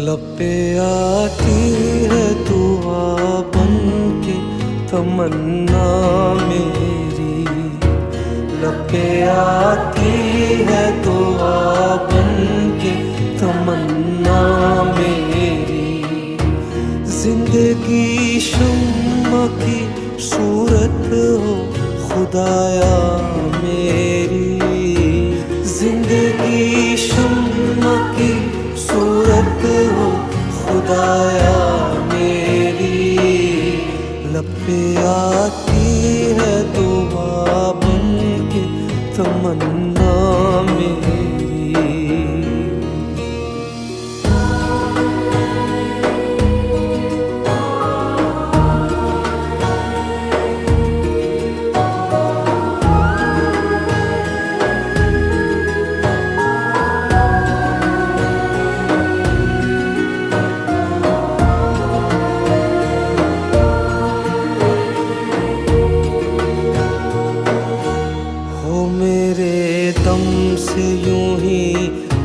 लब पे आती है दुआ बन के तमन्ना मेरी, लब पे आती है दुआ बन के तमन्ना मेरी। जिंदगी शम्मा की सूरत हो खुदाया मेरी, जिंदगी शम्मा की सूरत हो खुदाया मेरी। लब पे आती है दुआ बन के तमन्ना मेरी। दम से यूं ही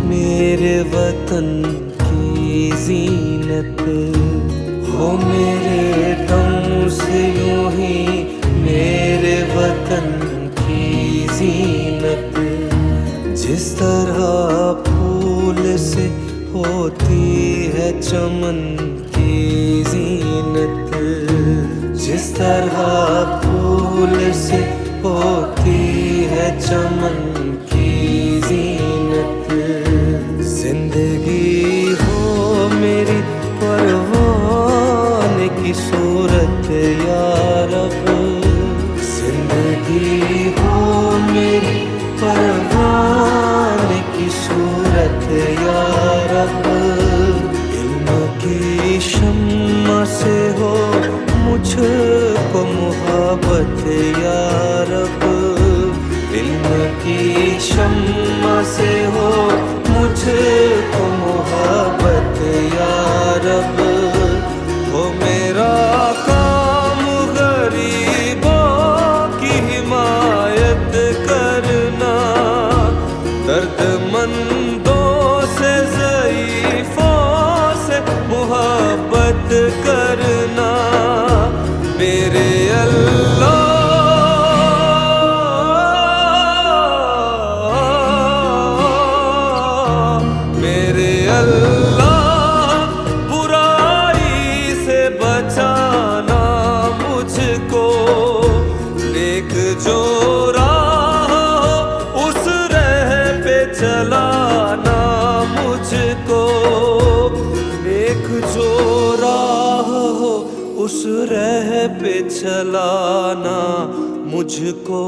मेरे वतन की जीनत हो, मेरे दम से यूं ही मेरे वतन की जीनत। जिस तरह फूल से होती है चमन की जीनत, जिस तरह फूल से होती है चमन की जीनत। जिंदगी हो मेरी परवाने की सूरत या रब, जिंदगी हो मेरी परवाने की सूरत या रब। इल्म की शम्मा से हो मुझको मोहब्बत या रब, इल्म की शम्मा से हो मुझको मोहब्बत या रब। हो मेरा काम गरीबों की हिमायत करना, दर्दमंदों से ज़ईफ़ों से मोहब्बत करना। मेरे अल्लाह मेरे अल्लाह बुराई से बचाना मुझको, नेक जो राह उस राह पे चलाना मुझको, नेक जो राह उस राह पे चलाना मुझको।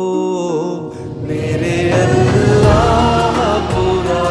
मेरे अल्लाह बुरा